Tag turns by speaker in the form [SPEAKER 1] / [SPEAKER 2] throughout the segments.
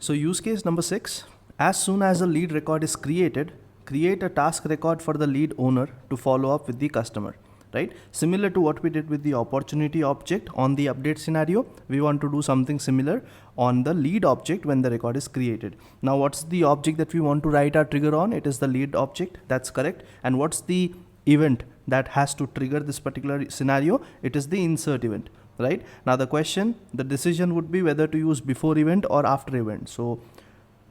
[SPEAKER 1] So use case number 6, as soon as a lead record is created, create a task record for the lead owner to follow up with the customer, right? Similar to what we did with the opportunity object on the update scenario, we want to do something similar on the lead object when the record is created. Now, what's the object that we want to write our trigger on? It is the lead object, that's correct. And what's the event that has to trigger this particular scenario? It is the insert event. Right now the decision would be whether to use before event or after event. So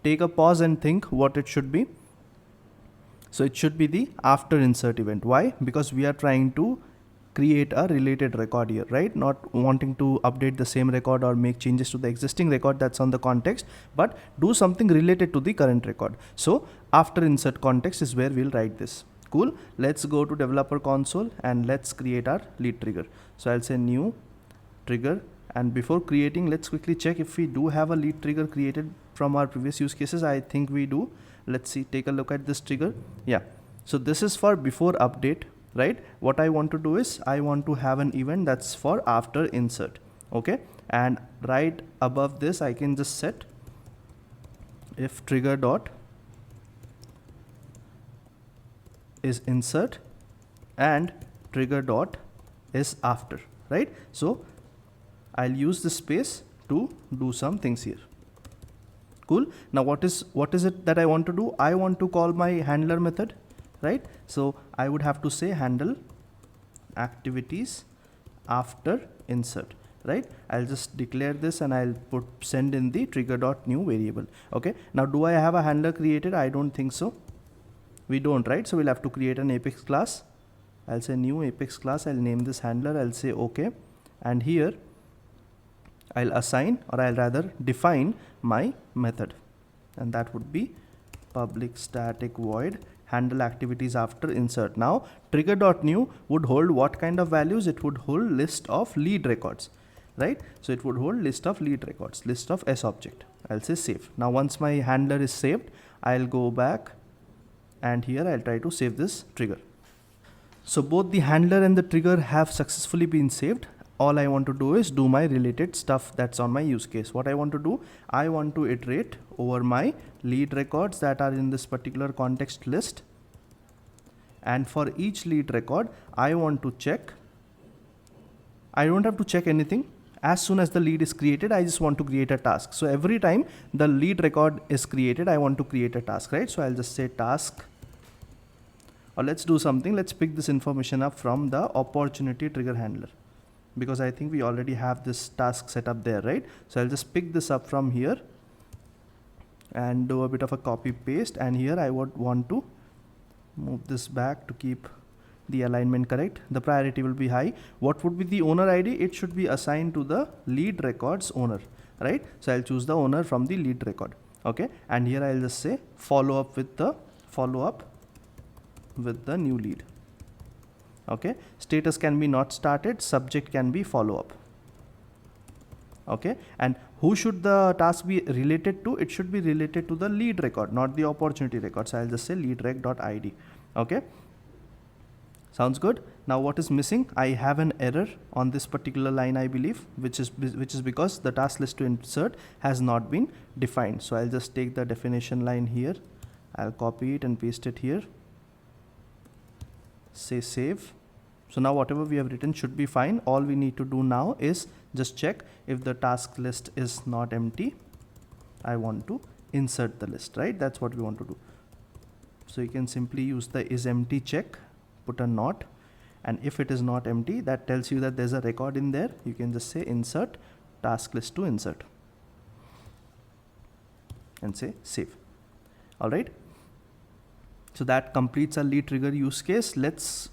[SPEAKER 1] take a pause and think what it should be. So it should be the after insert event. Why? Because we are trying to create a related record here, right? Not wanting to update the same record or make changes to the existing record that's on the context, but do something related to the current record. So after insert context is where we'll write this. Cool. Let's go to developer console and let's create our lead trigger. So I'll say new trigger, and before creating, let's quickly check if we do have a lead trigger created from our previous use cases. I think we do. Let's see, take a look at this trigger. Yeah, so this is for before update, right? What I want to do is I want to have an event that's for after insert. Okay, and right above this I can just set if trigger dot is insert and trigger dot is after, right? So I'll use this space to do some things here. Cool. Now what is it that I want to do? I want to call my handler method, right? So I would have to say handle activities after insert, right? I'll just declare this and I'll put send in the trigger.new variable. Okay. Now do I have a handler created? I don't think so. We don't, right? So we'll have to create an Apex class. I'll say new Apex class. I'll name this handler. I'll say okay. And here I'll assign, or I'll rather define my method, and that would be public static void handle activities after insert. Now trigger.new would hold what kind of values? It would hold list of lead records, right? So it would hold list of lead records, list of S object. I'll say save. Now once my handler is saved, I'll go back and here I'll try to save this trigger. So both the handler and the trigger have successfully been saved. All I want to do is do my related stuff that's on my use case. What I want to do, I want to iterate over my lead records that are in this particular context list. And for each lead record, I want to check. I don't have to check anything. As soon as the lead is created, I just want to create a task. So every time the lead record is created, I want to create a task, right? So I'll just say task. Or let's do something. Let's pick this information up from the opportunity trigger handler, because I think we already have this task set up there, right? So I'll just pick this up from here and do a bit of a copy paste, and here I would want to move this back to keep the alignment correct. The priority will be high. What would be the owner ID? It should be assigned to the lead records owner, right? So I'll choose the owner from the lead record. Okay, and here I'll just say follow up with the new lead. Okay, status can be not started, subject can be follow up. Okay, and who should the task be related to? It should be related to the lead record, not the opportunity record. So I'll just say leadrec.id. Okay, sounds good. Now what is missing? I have an error on this particular line, I believe, which is because the task list to insert has not been defined. So I'll just take the definition line here, I'll copy it and paste it here, say save. So now whatever we have written should be fine. All we need to do now is just check if the task list is not empty. I want to insert the list, right? That's what we want to do. So you can simply use the is empty check, put a not, and if it is not empty, that tells you that there's a record in there. You can just say insert task list to insert and say save. All right. So that completes our lead trigger use case. Let's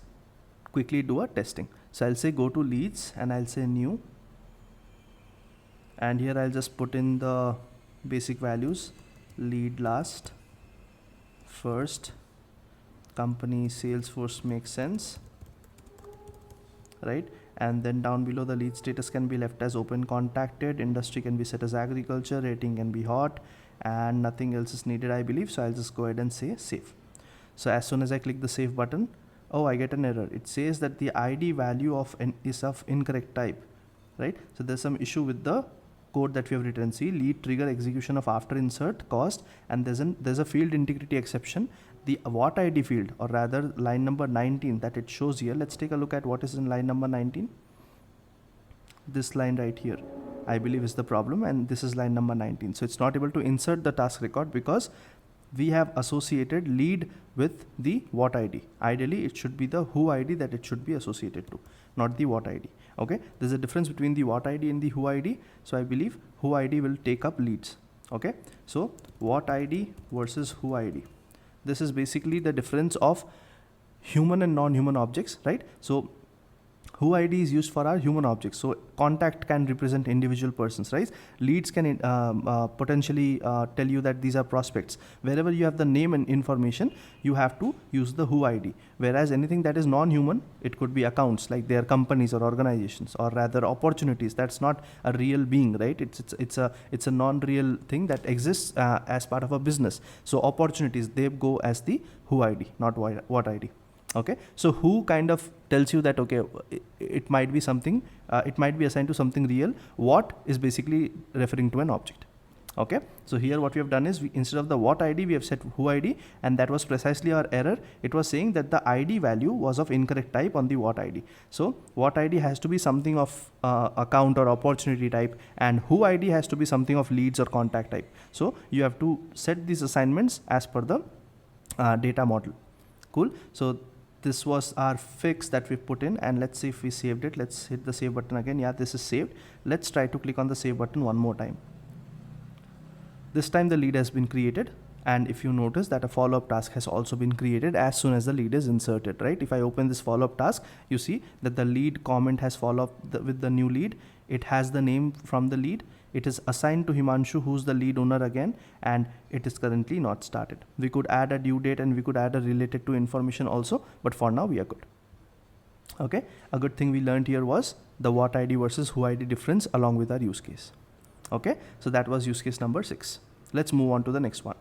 [SPEAKER 1] quickly do a testing. So I'll say go to leads and I'll say new, and here I'll just put in the basic values: lead last, first, company Salesforce makes sense, right? And then down below the lead status can be left as open contacted, industry can be set as agriculture, rating can be hot, and nothing else is needed, I believe. So I'll just go ahead and say save. So as soon as I click the save button, oh, I get an error. It says that the ID value is of incorrect type, right? So there's some issue with the code that we have written. See, lead trigger execution of after insert cost, and there's a field integrity exception. The what ID field, or rather line number 19 that it shows here. Let's take a look at what is in line number 19. This line right here, I believe, is the problem, and this is line number 19. So it's not able to insert the task record because we have associated lead with the what ID. Ideally, it should be the who ID that it should be associated to, not the what ID. Okay, there's a difference between the what ID and the who ID. So I believe who ID will take up leads. Okay, so what ID versus who ID. This is basically the difference of human and non-human objects, right? So who ID is used for our human objects. So contact can represent individual persons, right? Leads can potentially tell you that these are prospects. Wherever you have the name and information, you have to use the who ID. Whereas anything that is non-human, it could be accounts, like their companies or organizations, or rather opportunities. That's not a real being, right? It's a non-real thing that exists as part of a business. So opportunities, they go as the who ID, not what ID. Okay, so who kind of tells you that, okay, it might be something, it might be assigned to something real. What is basically referring to an object. Okay, so here what we have done is, instead of the what ID, we have set who ID, and that was precisely our error. It was saying that the ID value was of incorrect type on the what ID. So what ID has to be something of account or opportunity type, and who ID has to be something of leads or contact type. So you have to set these assignments as per the data model. Cool. So this was our fix that we put in, and let's see if we saved it. Let's hit the save button again. Yeah, this is saved. Let's try to click on the save button one more time. This time the lead has been created, and if you notice that a follow-up task has also been created as soon as the lead is inserted, right? If I open this follow-up task, you see that the lead comment has followed up with the new lead. It has the name from the lead. It is assigned to Himanshu, who's the lead owner again, and it is currently not started. We could add a due date and we could add a related to information also, but for now we are good. Okay, a good thing we learned here was the what ID versus who ID difference along with our use case. Okay, so that was use case number 6. Let's move on to the next one.